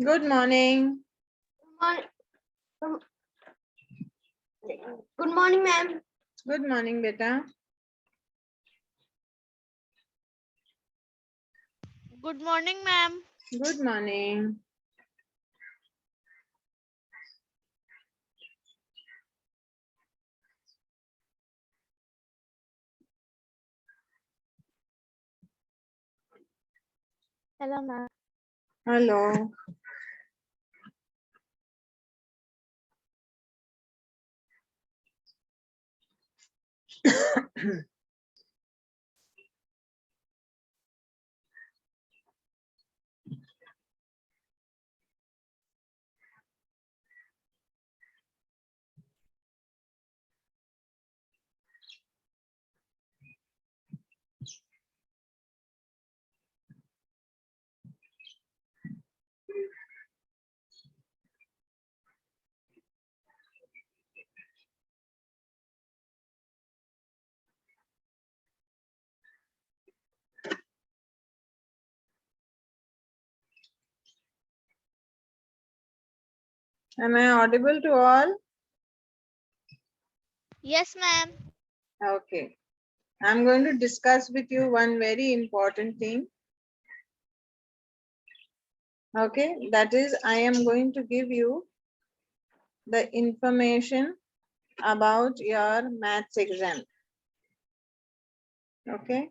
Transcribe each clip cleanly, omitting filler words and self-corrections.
Good morning. Good morning, ma'am. Good morning, beta. Good morning, ma'am. Good morning. Hello, ma'am. Hello. Am I audible to all? Yes, ma'am. Okay. I'm going to discuss with you one very important thing. Okay. That is, I am going to give you the information about your maths exam. Okay.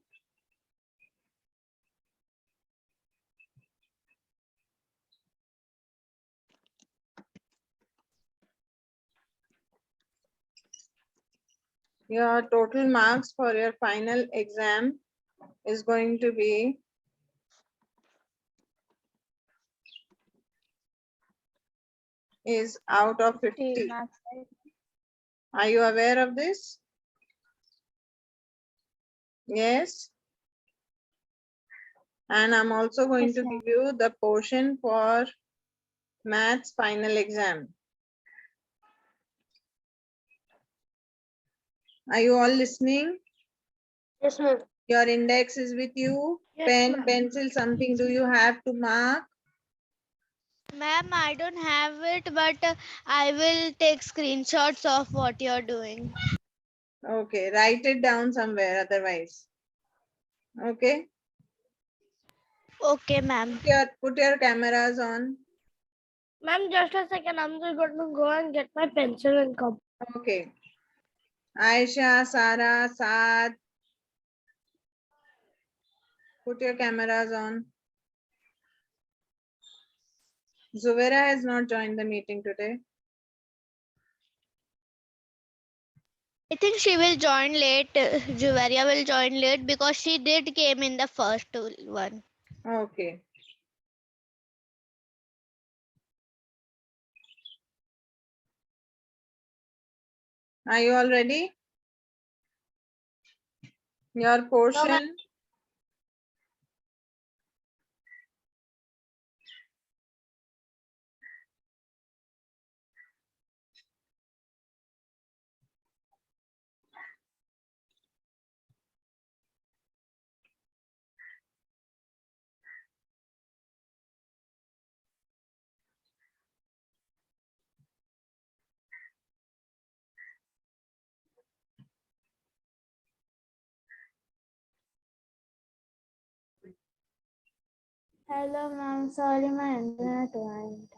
Your total marks for your final exam is going to be out of 50. Are you aware of this? Yes. And I'm also going to give you the portion for maths final exam. Are you all listening? Yes, ma'am. Your index is with you. Yes, Pen, pencil, something do you have to mark? Ma'am, I don't have it, but I will take screenshots of what you're doing. Okay, write it down somewhere otherwise. Okay, Okay, ma'am. put your cameras on. Ma'am, just a second. I'm just going to go and get my pencil and cup. Okay. Aisha, Sara, Saad. Put your cameras on. Zuvera has not joined the meeting today. I think she will join late. Juvaria will join late because she did came in the first one. Okay. Are you all ready? Your portion. Hello, ma'am. Sorry, my internet went.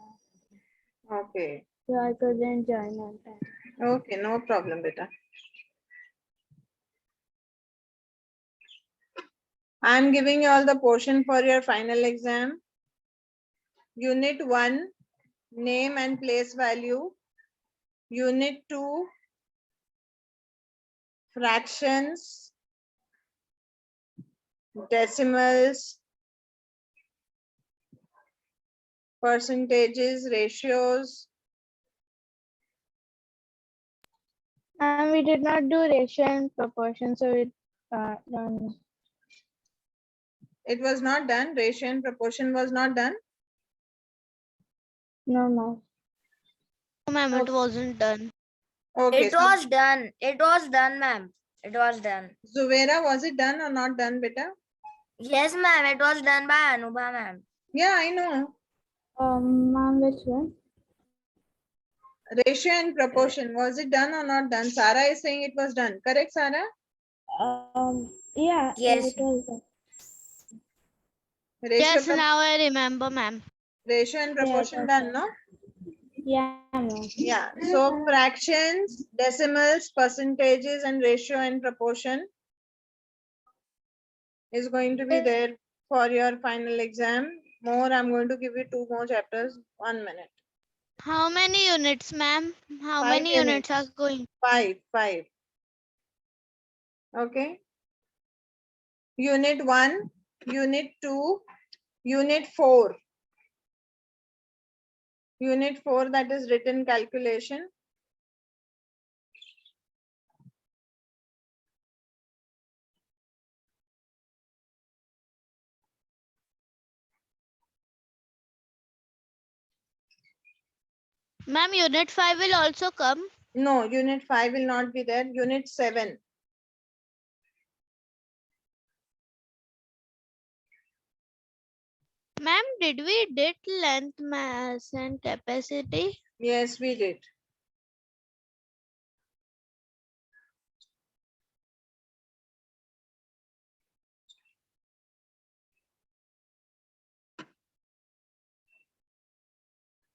Okay. So I couldn't join on time. Okay, no problem, beta. I'm giving you all the portion for your final exam. Unit 1, name and place value. Unit 2, fractions, decimals, percentages, ratios. And we did not do ratio and proportion, so it done. It was not done. Ratio and proportion was not done. No, no. No, ma'am, it Okay. wasn't done. Okay. It was done. It was done, ma'am. It was done. Zuvera, was it done or not done, beta? Yes, ma'am. It was done by Anubha, ma'am. Yeah, I know. Ma'am, which one? Ratio and proportion. Was it done or not done? Sarah is saying it was done. Correct, Sarah? Yeah, Yes. it was done. Ratio, Yes, now I remember, ma'am. ratio and proportion done, no? Yeah, ma'am. Yeah. So fractions, decimals, percentages, and ratio and proportion is going to be there for your final exam. More, I'm going to give you 2 more chapters. 1 minute. How many units, ma'am? How 5 many units are units. going? 5. Okay. Unit 1, Unit 2, Unit 4. Unit 4, that is written calculation. Ma'am, unit 5 will also come. No, Unit 5 will not be there. Unit 7. Ma'am, did we did length, mass, and capacity? Yes, we did.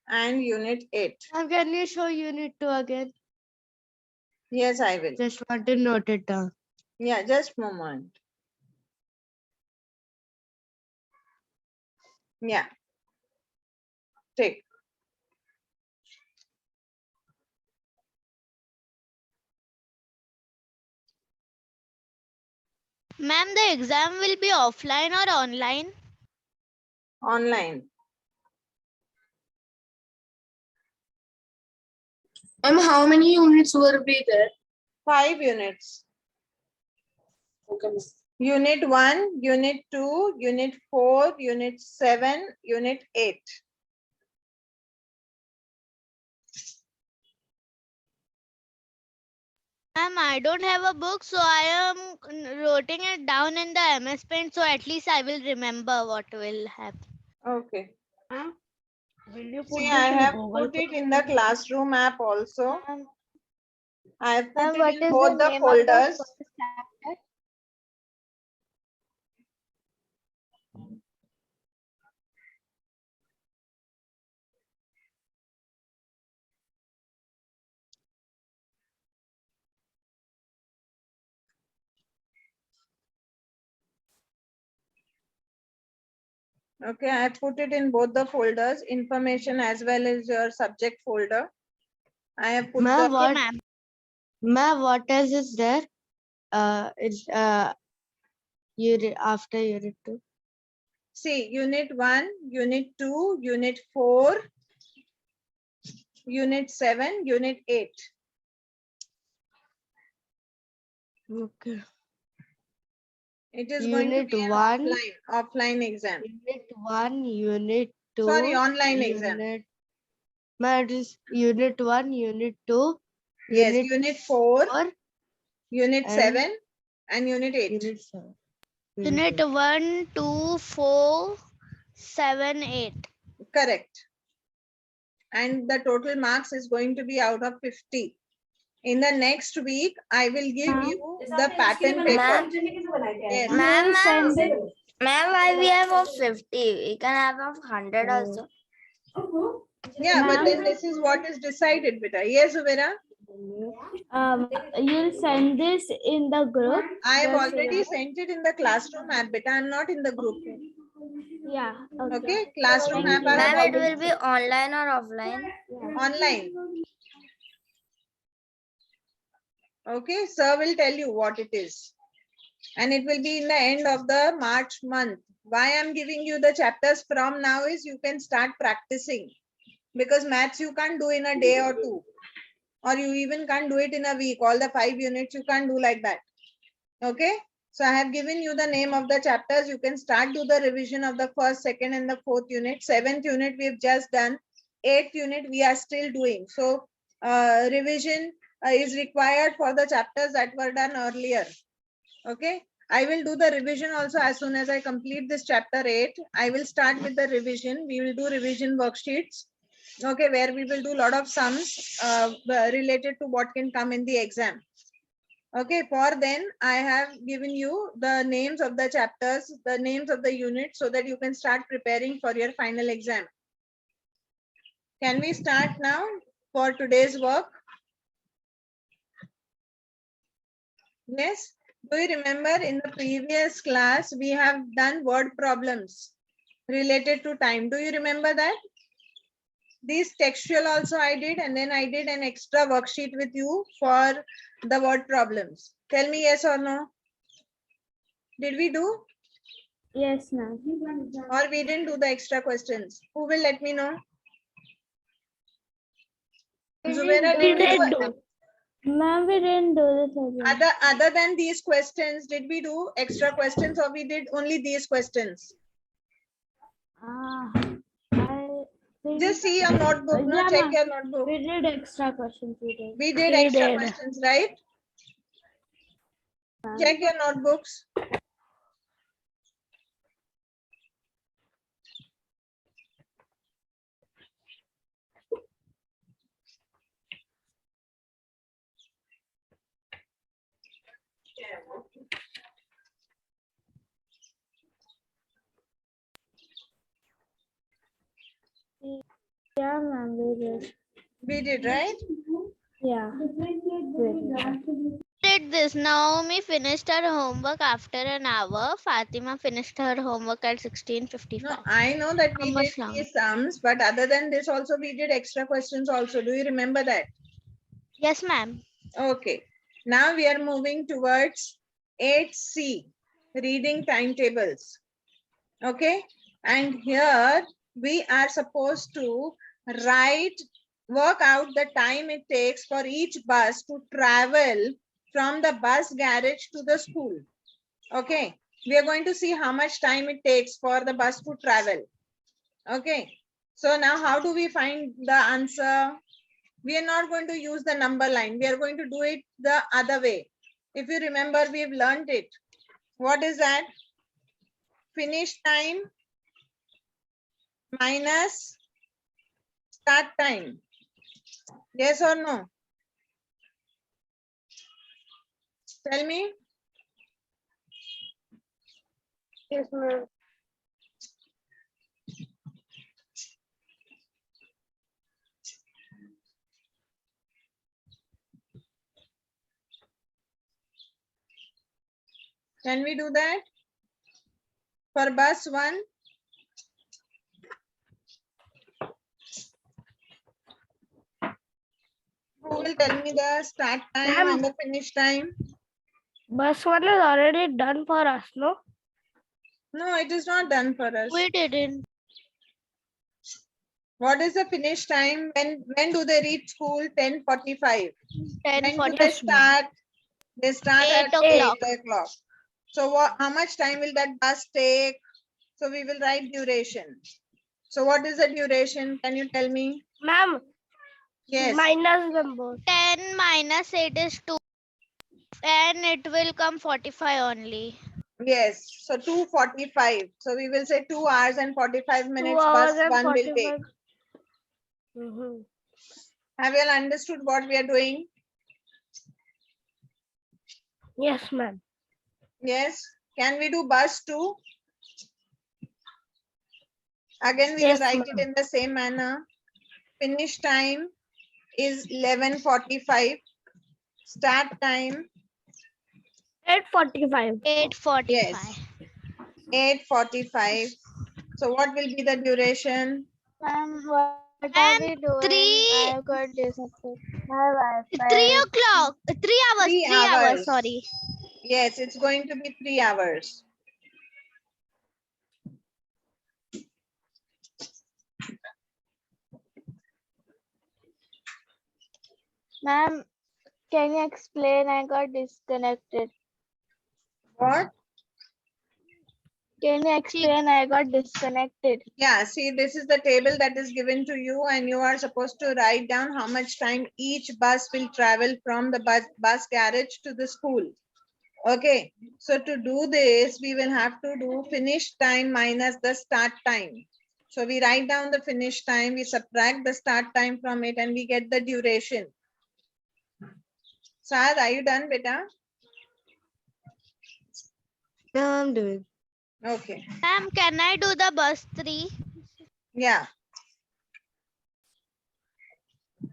And Unit 8. Ma'am, can you show unit 2 again? Yes, I will. Just want to note it down. Yeah, just moment. Yeah. Take. Ma'am, the exam will be offline or online? Online. How many units will be there? 5 units. Okay. Unit 1, Unit 2, Unit 4, Unit 7, Unit 8. Ma'am, I don't have a book, so I am writing it down in the MS Paint, so at least I will remember what will happen. Okay. Will you put See, this I in have Google? put it in the classroom app also. Ma'am, I have put ma'am, it what in is both the the name of the folders. first chapter? Okay, I have put it in both the folders, information as well as your subject folder. I have put Ma'am, the Okay, what? ma'am. Ma'am, what else is there? It's unit after unit 2. see Unit 1, Unit 2, Unit 4, Unit 7, Unit 8. Okay. It is going to Unit be an 1, offline exam. unit 1, unit 2. Sorry, online exam. Unit. Ma'am, it is unit 1, unit 2. Yes, Unit 4, 4 Unit and 7, and Unit 8. unit 7. Unit 1, 2, 4, 7, 8. Correct. And the total marks is going to be out of 50. In the next week, I will give you the pattern paper. Yes. Ma'am, Send it. ma'am, why we have of 50? We can have of 100 also. Yeah, but Ma'am? then this is what is decided, beta. Yes, Uvera? You'll send this in the group. I have the already syllabus? sent it in the classroom app, beta. I'm not in the group. Yeah. Okay. Okay, classroom Thank app. you. I have Ma'am, it already will be online or offline? online. Okay, sir will tell you what it is. And it will be in the end of the March month. Why I'm giving you the chapters from now is you can start practicing. Because maths you can't do in a day or two. Or you even can't do it in a week. All the 5 units you can't do like that. Okay. So I have given you the name of the chapters. You can start do the revision of the first, second and the 4th unit. 7th unit we've just done. 8th unit we are still doing. So revision is required for the chapters that were done earlier. Okay. I will do the revision also as soon as I complete this chapter 8. I will start with the revision. We will do revision worksheets. Okay, where we will do a lot of sums related to what can come in the exam. Okay, for then I have given you the names of the chapters, the names of the units, so that you can start preparing for your final exam. Can we start now for today's work? Yes. Do you remember in the previous class, we have done word problems related to time. Do you remember that? This textual also I did, and then I did an extra worksheet with you for the word problems. Tell me yes or no. Did we do? Yes, ma'am. Or we didn't do the extra questions? Who will let me know? Zubaira, did we do? Ma'am, we didn't do this again. Other than these questions, did we do extra questions or we did only these questions? Just see your notebook, no? Yeah, Check ma'am. your notebook. We did extra questions. We did extra questions, right? Check your notebooks. Yeah, ma'am, we did. We did, right? Yeah. Did this. Naomi finished her homework after an hour. Fatima finished her homework at 16:55. No, I know that we How did much long? these sums, but other than this also we did extra questions also. Do you remember that? Yes, ma'am. Okay. Now we are moving towards 8C, reading timetables. Okay. And here we are supposed to work out the time it takes for each bus to travel from the bus garage to the school. Okay. We are going to see how much time it takes for the bus to travel. Okay. So now how do we find the answer? We are not going to use the number line. We are going to do it the other way. If you remember, we've learned it. What is that? Finish time minus start time. Yes or no? Tell me. Yes, ma'am. Can we do that? For bus 1? Who will tell me the start time and the finish time? Bus 1 is already done for us, no? No, it is not done for us. We didn't. What is the finish time? When do they reach school? 10:45. When do 10:40. they start? They start 8 at o'clock. 8 o'clock. So how much time will that bus take? So we will write duration. So what is the duration? Can you tell me? Ma'am, Yes. minus number. 10 minus 8 is 2. And it will come 45 only. Yes. So 2:45. So we will say 2 hours and 45 minutes 2 bus hours and 1 will 45. take. Have you all understood what we are doing? Yes, ma'am. Yes. Can we do bus 2? Again, we Yes, will write it ma'am. in the same manner. Finish time is 11:45. Start time, 8:45. 8:45. yes, 8:45. So what will be the duration? Ma'am, what are And we doing? 3 I got disappointed. My 3 Wi-Fi. o'clock. 3 hours. 3 3 hours. hours. Sorry. Yes, it's going to be 3 hours. Ma'am, can you explain? I got disconnected. What? Can you explain? I got disconnected. Yeah, see, this is the table that is given to you and you are supposed to write down how much time each bus will travel from the bus garage to the school. Okay, so to do this, we will have to do finish time minus the start time. So we write down the finish time, we subtract the start time from it, and we get the duration. Saad, are you done, beta? Now I'm doing. Okay, Ma'am, can I do the bus 3? yeah.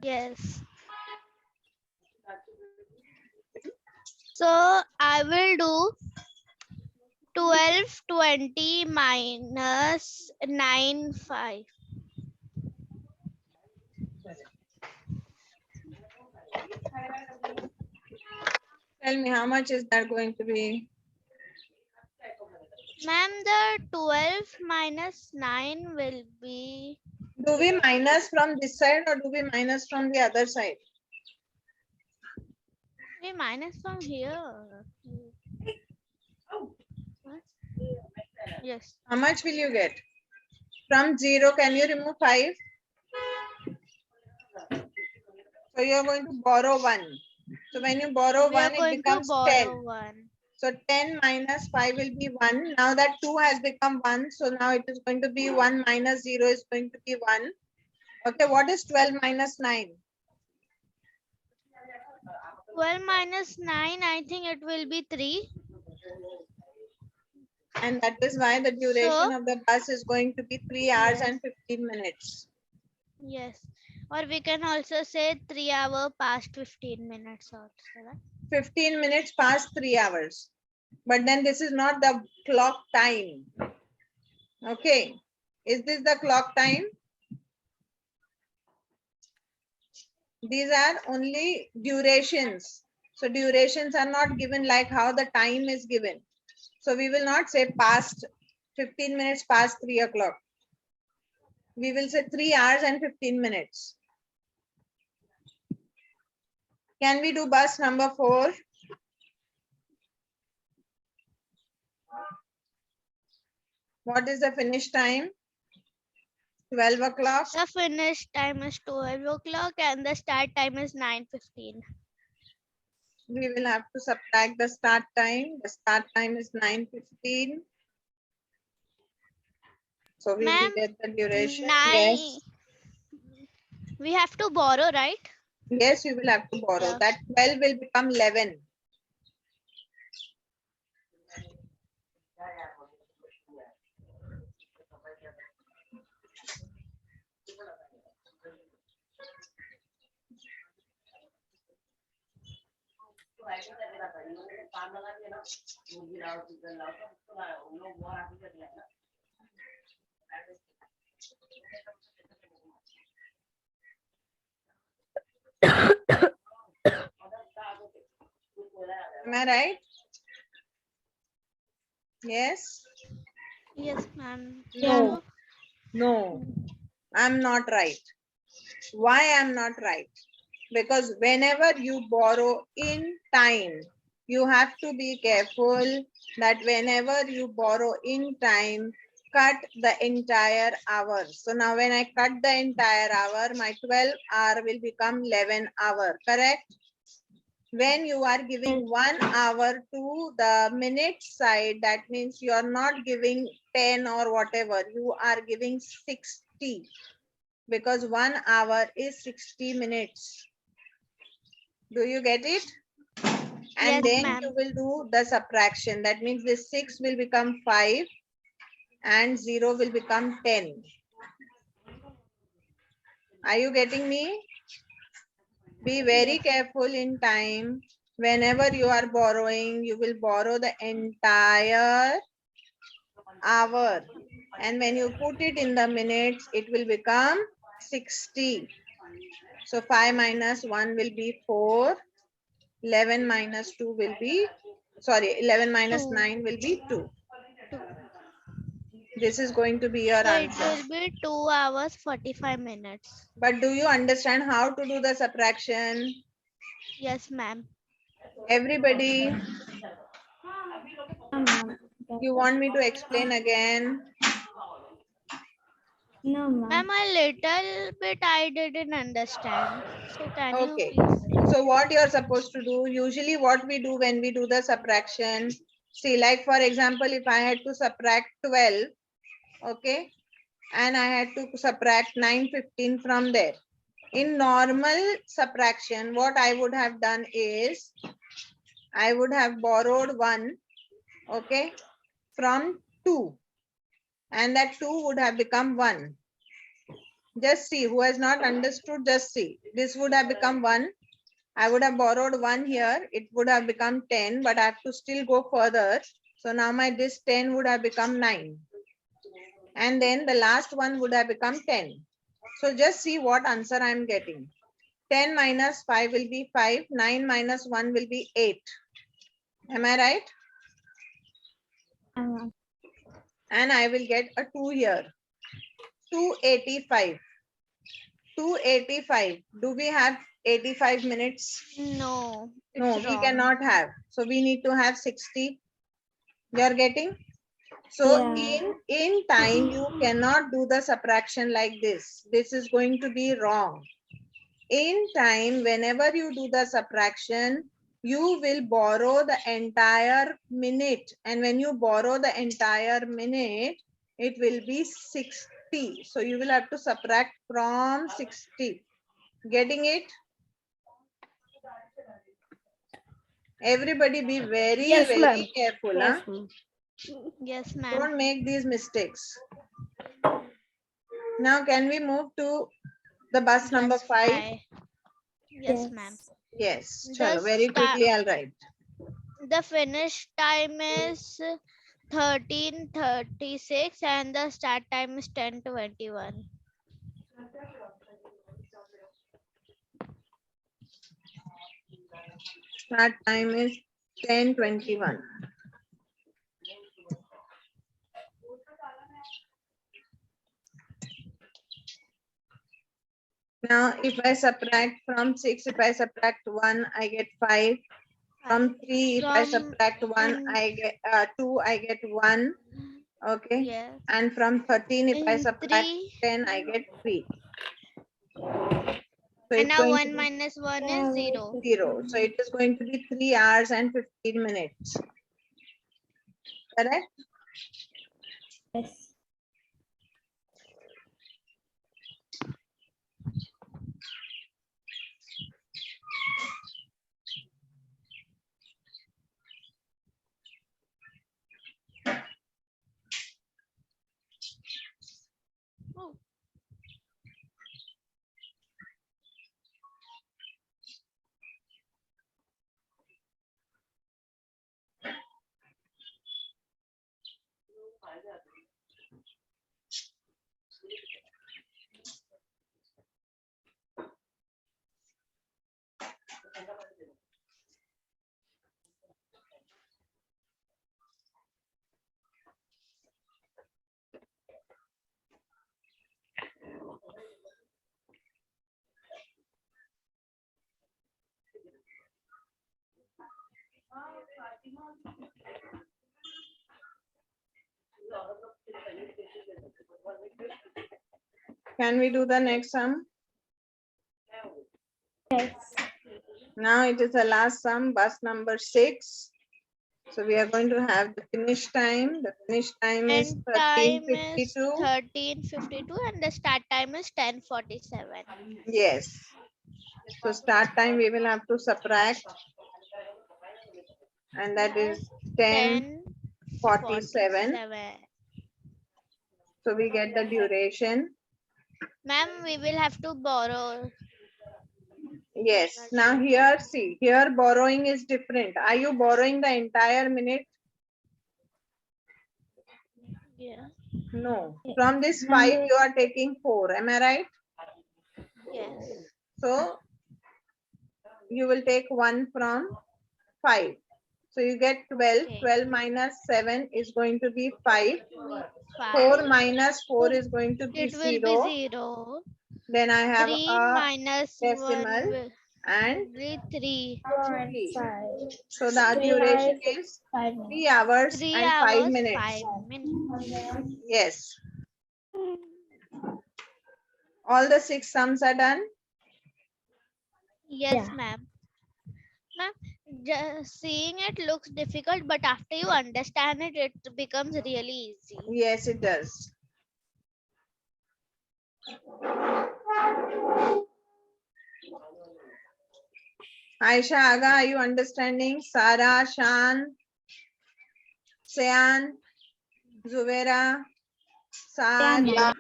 Yes. So I will do 1220 minus 95. Tell me, how much is that going to be? Ma'am, the 12 minus 9 will be, Do we minus from this side or do we minus from the other side? we minus from here. What? Yes. How much will you get? From 0, can you remove 5? So you are going to borrow 1. So when you borrow We are 1, it going to becomes 10. borrow 1. So 10 minus 5 will be 1. Now that 2 has become 1. So now it is going to be 1 minus 0 is going to be 1. Okay, what is 12 minus 9? 12 minus 9, I think it will be 3. And that is why the duration So, of the bus is going to be 3 hours yes. and 15 minutes. Yes. Or we can also say 3 hour past 15 minutes also. Right? 15 minutes past 3 hours. But then this is not the clock time. Okay. Is this the clock time? These are only durations. So durations are not given like how the time is given. So we will not say past 15 minutes past 3 o'clock. We will say 3 hours and 15 minutes. Can we do bus number 4? What is the finish time? 12 o'clock. The finish time is 12 o'clock and the start time is 9:15. We will have to subtract the start time. The start time is 9:15. So we will Ma'am, get the duration. 9. Yes. We have to borrow, right? Yes, you will have to borrow. Yeah. That 12 will become 11. Am I right? Yes? Yes, ma'am. No. No. I'm not right. Why I'm not right? Because whenever you borrow in time, you have to be careful that whenever you borrow in time, cut the entire hour. So now when I cut the entire hour, my 12 hour will become 11 hour, correct? When you are giving 1 hour to the minute side, that means you are not giving 10 or whatever, you are giving 60 because 1 hour is 60 minutes. Do you get it? And Yes, then ma'am. you will do the subtraction. That means this 6 will become 5 and 0 will become 10. Are you getting me? Be very careful in time. Whenever you are borrowing, you will borrow the entire hour. And when you put it in the minutes, it will become 60. So 5 minus 1 will be 4. 11 minus 2 will be, sorry, 11 minus 2. 9 will be 2. 2. This is going to be your So it answer. will be 2 hours 45 minutes. But do you understand how to do the subtraction? Yes, ma'am. Everybody, you want me to explain again? No, ma'am. Ma'am, a little bit I didn't understand. So can you Okay. please? So what you're supposed to do, usually what we do when we do the subtraction, see, like for example, if I had to subtract 12, okay, and I had to subtract 915 from there. In normal subtraction, what I would have done is, I would have borrowed 1, okay, from 2, and that 2 would have become 1. Just see, who has not understood, just see. This would have become 1. I would have borrowed 1 here. It would have become 10, but I have to still go further. So now my this 10 would have become 9. And then the last one would have become 10. So just see what answer I am getting. 10 minus 5 will be 5. 9 minus 1 will be 8. Am I right? And I will get a 2 here. 285. 285. Do we have 85 minutes? No, No, it's we wrong. cannot have. So we need to have 60. You are getting? So in time, you cannot do the subtraction like this. This is going to be wrong. In time, whenever you do the subtraction, you will borrow the entire minute. And when you borrow the entire minute, it will be 60. So you will have to subtract from 60. Getting it? Everybody be very, very careful. Huh? Yes, ma'am. Don't make these mistakes. Now, can we move to the bus number 5? Yes, ma'am. Yes, The chalo, very quickly I'll write. The finish time is 13:36 and the start time is 10:21. Start time is 10:21. Now, if I subtract from 6, if I subtract 1, I get 5. From 3, if I From subtract 1, I get 2, I get 1. Okay. yes. And from 13, if I In subtract 3 10, I get 3. So and it's now going to 1 be minus 1 is 0. 0. So it is going to be 3 hours and 15 minutes. Correct? Yes. Oh. Can we do the next sum? Yes. Now it is the last sum, bus number 6. So we are going to have the finish time. The finish time is End time is 13:52. 13:52 and the start time is 10:47. Yes. So start time we will have to subtract. And that is 10:47. 10:47. So we get the duration. Ma'am, we will have to borrow. Yes. Now here, see, here borrowing is different. Are you borrowing the entire minute? Yeah. No. From this 5, you are taking 4. Am I right? Yes. So you will take 1 from 5. So you get 12. Okay. 12 minus 7 is going to be 5. 4 5. minus 4 is going to be It will be 0. 0. Then I have 3 a minus 1 decimal will and be 3. 3. 5. So the 3 duration hours, is 5 minutes. 3 hours 3 and 5 hours, minutes. 5 minutes. Yes. All the 6 sums are done? Yes, Yeah. ma'am. Ma'am, just seeing it looks difficult, but after you understand it, it becomes really easy. Yes, it does. Aisha, Aga, are you understanding? Sara, Shan, Sayan, Zuvera, Saad. Yeah.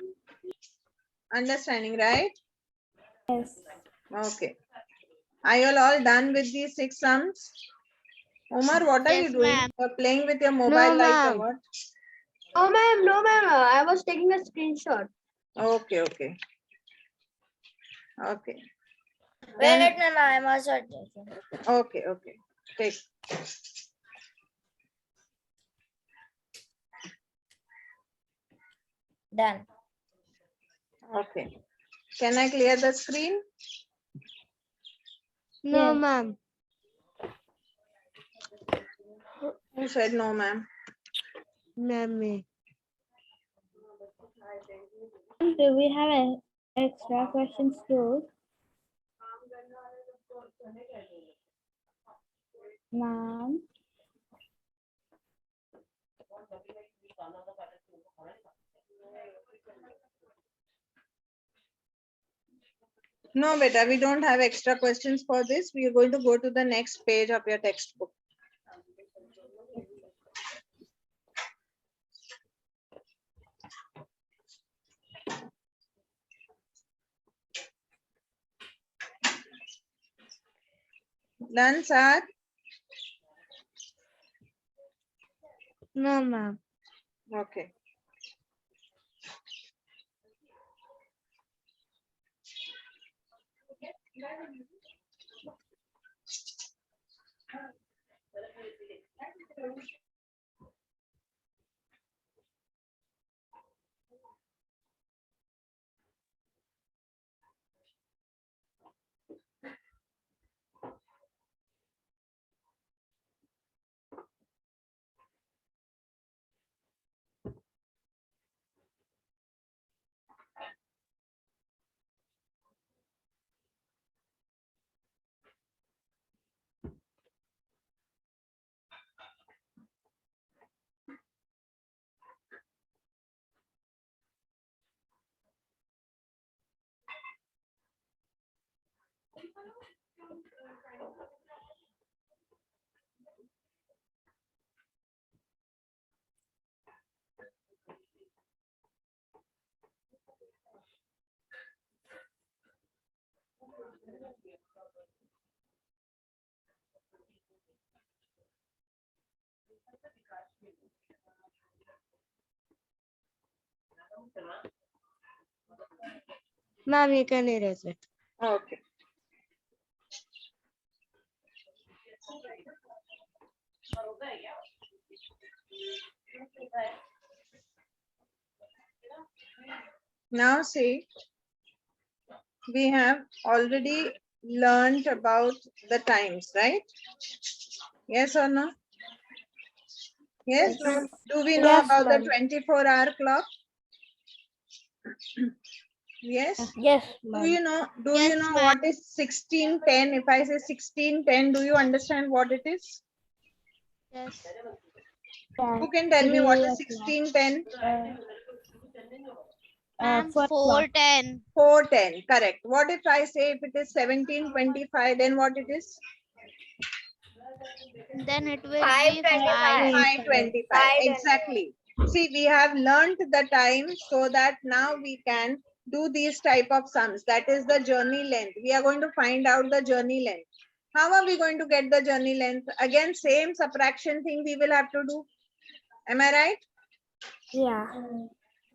Understanding, right? Yes. Okay. Are you all done with these 6 sums? Omar, what are you Yes, doing? ma'am. You're playing with your mobile No, like a ma'am. what? No, ma'am. No, ma'am. I was taking a screenshot. Okay, okay. Okay. Wait, Then, no, I'm also taking. okay, okay. Take. Done. Okay. Can I clear the screen? No, Yes. ma'am. Who said no, ma'am? Ma'am. Do we have extra questions too? Ma'am. No, beta, we don't have extra questions for this. We are going to go to the next page of your textbook. Done, Saad? No, ma'am. Okay. Ma'am, you can erase it. Okay. Now see, we have already learned about the times, right? Yes or no? Yes. Do we know Yes, about the ma'am. 24-hour clock? Yes. Yes, Do ma'am. you know? Do Yes, you know ma'am. what is 1610? If I say 1610, do you understand what it is? Yes. Who can tell me what is 1610? Ma'am, 4 o'clock. 4:10. 410. Correct. What if I say if it is 1725? Then what it is? Then it will be 5:25. 525. Exactly. See, we have learned the time so that now we can do these type of sums. That is the journey length. We are going to find out the journey length. How are we going to get the journey length? Again, same subtraction thing we will have to do. Am I right? Yeah.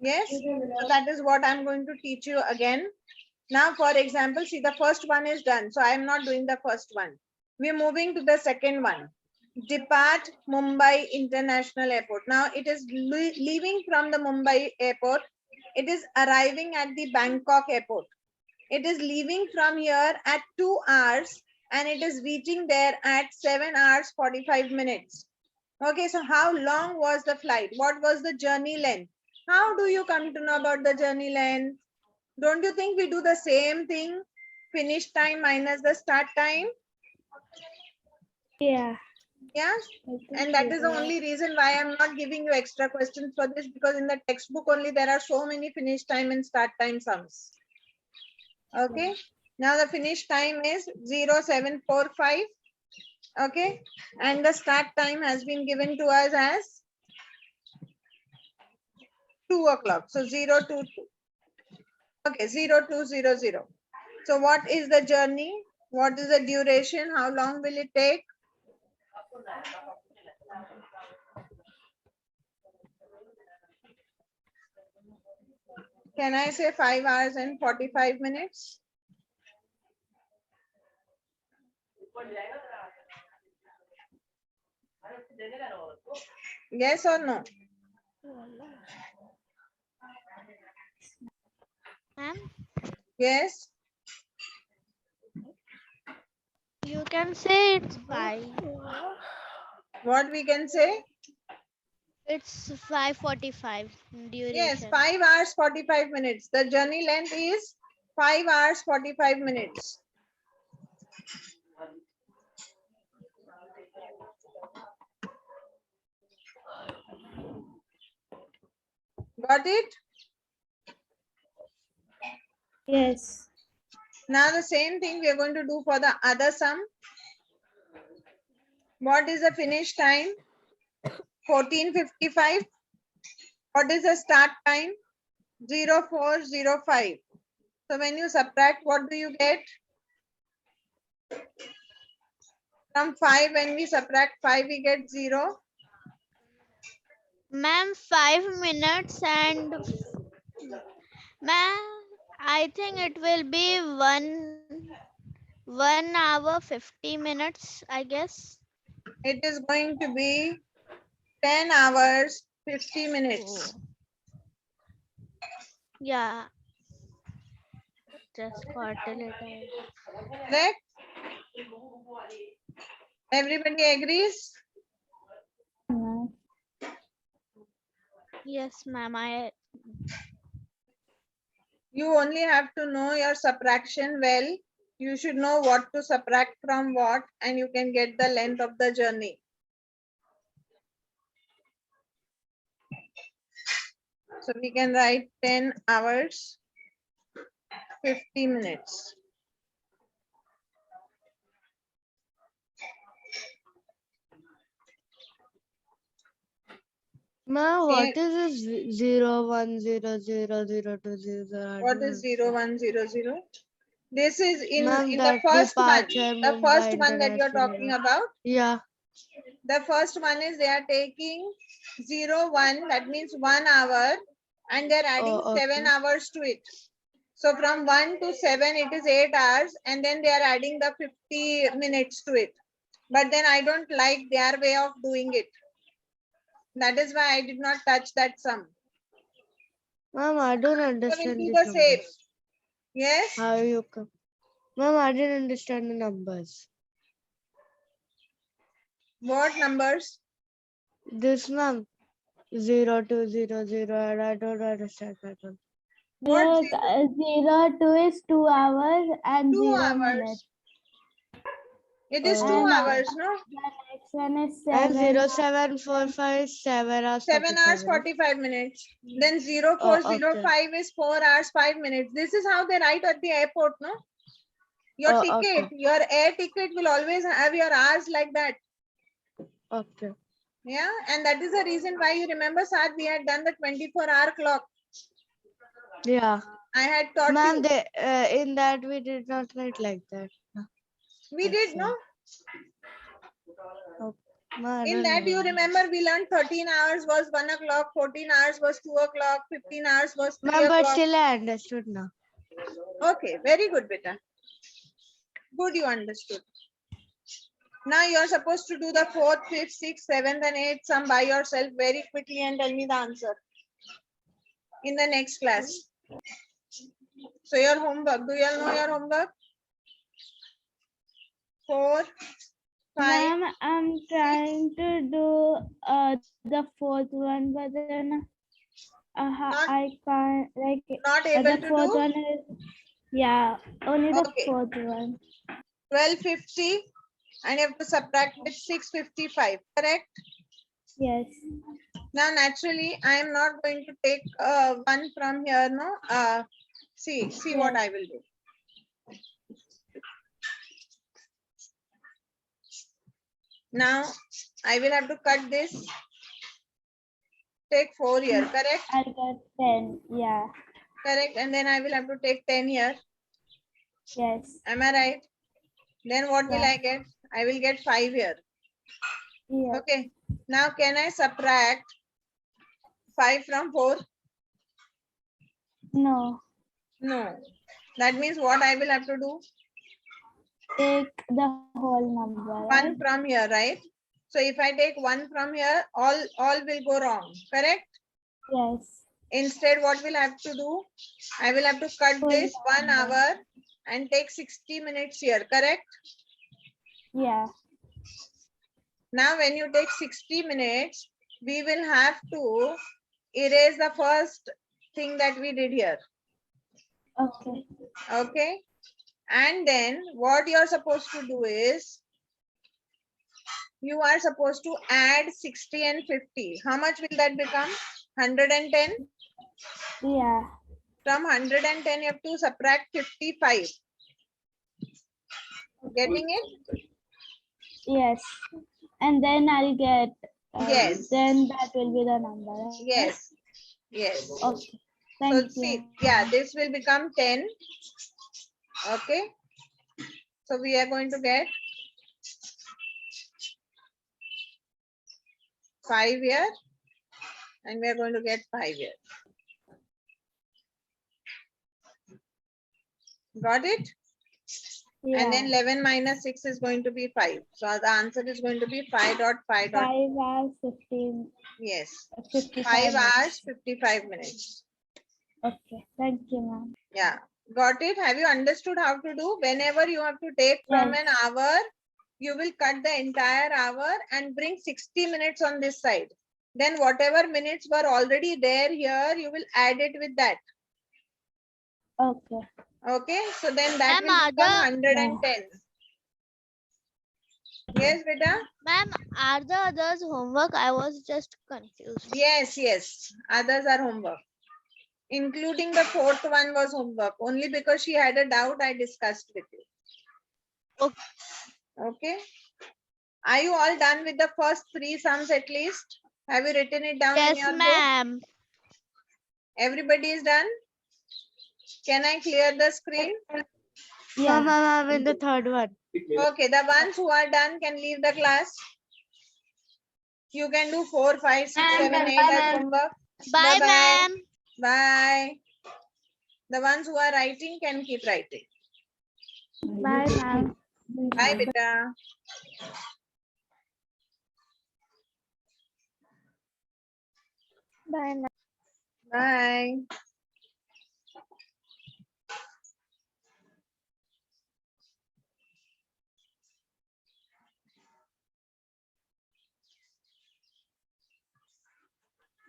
Yes. So that is what I'm going to teach you again. Now, for example, see the first one is done. So I am not doing the first one. We're moving to the second one. Depart Mumbai International Airport. Now it is leaving from the Mumbai airport. It is arriving at the Bangkok airport. It is leaving from here at 2 hours and it is reaching there at 7 hours 45 minutes. Okay, so how long was the flight? What was the journey length? How do you come to know about the journey length? Don't you think we do the same thing? Finish time minus the start time. Yeah. Yeah. I think And that we is the do. only reason why I'm not giving you extra questions for this, because in the textbook only there are so many finish time and start time sums. Okay. Now the finish time is 0745. Okay. And the start time has been given to us as 2 o'clock. So 022. Okay, 0200. So what is the journey? What is the duration? How long will it take? Can I say 5 hours and 45 minutes? Yes or no? Ma'am, Yes. you can say it's 5. What we can say? It's 5:45 Yes, duration. 5 hours 45 minutes. The journey length is 5 hours 45 minutes. Got it? Yes. Now the same thing we are going to do for the other sum. What is the finish time? 14:55. What is the start time? 0405. So when you subtract, what do you get? From 5, when we subtract 5, we get 0. Ma'am, 5 minutes and ma'am, I think it will be 1 hour 50 minutes, I guess. It is going to be 10 hours 50 minutes. Oh. Yeah, just calculate it. Correct? Everybody agrees? Yes, ma'am. You only have to know your subtraction well. You should know what to subtract from what, and you can get the length of the journey. So we can write 10 hours 50 minutes. Ma, Okay. what is this 010000200? What is 0100? This is in Ma'am, the that first one. departure The first Mumbai one that you are talking International. about. Yeah. The first one is they are taking 01, that means 1 hour, and they're adding Oh, 7 okay. hours to it. So from 1 to 7, it is 8 hours, and then they are adding the 50 minutes to it. But then I don't like their way of doing it. That is why I did not touch that sum. Ma'am, I don't So we'll understand do these the same. numbers. Yes? How you come? Ma'am, I didn't understand the numbers. What numbers? This ma'am, 0200, and I don't understand that one. What Like 0 is 2 hours and 2 0 hours. minutes. It is 2 And hours, no? the next one is And 7. 0745, 7 hours 7 hours 45 minutes. 45 minutes. Then Oh, okay. 0405 is 4 hours 5 minutes. This is how they write at the airport, no? Your Oh, ticket, okay. your air ticket will always have your hours like that. Okay. Yeah, and that is the reason why you remember, Saad, we had done the 24-hour clock. Yeah. I had taught Ma'am, you. they, in that we did not write like that. We did, no? Ma, I In don't that you remember. remember we learned 13 hours was 1 o'clock, 14 hours was 2 o'clock, 15 hours was 3 Ma'am, but o'clock. still I understood now. Okay, very good, beta. Good, you understood. Now you are supposed to do the 4th, 5th, 6th, 7th, and 8th sum by yourself very quickly and tell me the answer in the next class. So your homework, do you all know your homework? 4, 5. Ma'am, I'm trying to do the fourth one, but then Not- I can't like Not able the to fourth do? one is yeah, only the Okay. fourth one. 1250 and you have to subtract with 655, correct? Yes. Now, naturally, I am not going to take one from here, no? See what I will do. Now, I will have to cut this. Take 4 here, correct? I got 10. Yeah. Correct. And then I will have to take 10 here. Yes. Am I right? Then what will Yeah. I get? I will get 5 here. Yeah. Okay. Now, can I subtract 5 from 4? No. No. That means what I will have to do? Take the whole number. Right? 1 from here, right? So if I take 1 from here, all will go wrong, correct? Yes. Instead, what will I have to do? I will have to cut Full this 1 number. hour and take 60 minutes here, correct? Yeah. Now, when you take 60 minutes, we will have to erase the first thing that we did here. Okay. Okay. And then what you're supposed to do is, you are supposed to add 60 and 50. How much will that become? 110? Yeah. From 110, you have to subtract 55. Getting it? Yes. And then I'll get. Yes. Then that will be the number. Right? Yes. Yes. Okay. Thank So you. see, yeah, this will become 10. Okay. So we are going to get 5 here. And we are going to get 5 here. Got it? Yeah. And then 11 minus 6 is going to be 5. So the answer is going to be 5.5. 5 hours 15. Yes. 55 5 hours, minutes. 55 minutes. Okay. Thank you, ma'am. Yeah. Got it? Have you understood how to do? Whenever you have to take from Yes. an hour, you will cut the entire hour and bring 60 minutes on this side. Then whatever minutes were already there here, you will add it with that. Okay. Okay. So then that Ma'am, will become are 110. Yes, beta? Ma'am, are the others homework? I was just confused. Yes, yes. Others are homework. Including the fourth one was homework. Only because she had a doubt, I discussed with you. Okay. Okay. Are you all done with the first 3 sums at least? Have you written it down in Yes, your book? ma'am. Everybody is done? Can I clear the screen? Yeah, ma'am, I'm in the third one. Okay, the ones who are done can leave the class. You can do 4, 5, 6, 7, 8 as homework. Bye, Bye-bye. ma'am. Bye. The ones who are writing can keep writing. Bye, ma'am. Bye, beta. Bye, ma'am. Bye.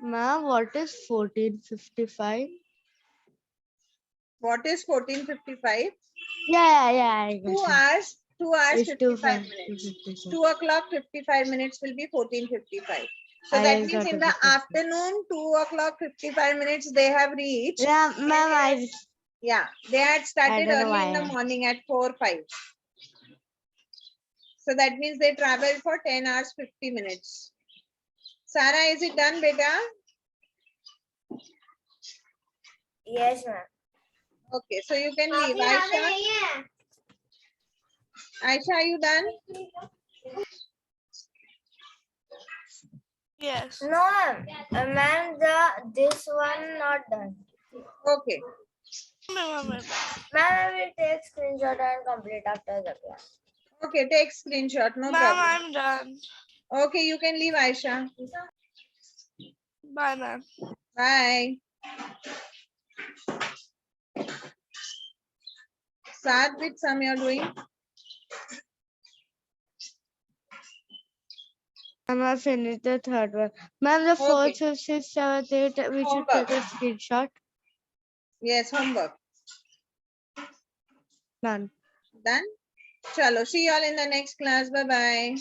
Ma'am, what is 1455? What is 14:55? Yeah, I 2 got it. hours, 2 hours, It's 55 2:55. minutes. 2 o'clock, 55 minutes will be 14:55. So I that means got in it, the okay. afternoon, 2 o'clock, 55 minutes, they have reached. Yeah, ma'am, Yeah, they had started don't know early in the why. morning at 4, 5. So that means they traveled for 10 hours, 50 minutes. Sarah, is it done, beta? Yes, ma'am. Okay, so you can leave. Aisha, Aisha, are you done? Yes. No, ma'am. Ma'am, this one not done. Okay. Ma'am, I will take screenshot and complete after the class. Okay, take screenshot, no problem. I'm done. Okay, you can leave, Aisha. Bye, ma'am. Bye. Start with some you're doing. Ma'am, I finished the third one. Ma'am, the Okay. fourth, fifth, sixth, seventh, eighth, we should Homework. take a screenshot. Yes, homework. Done. Done? Chalo, see you all in the next class. Bye-bye.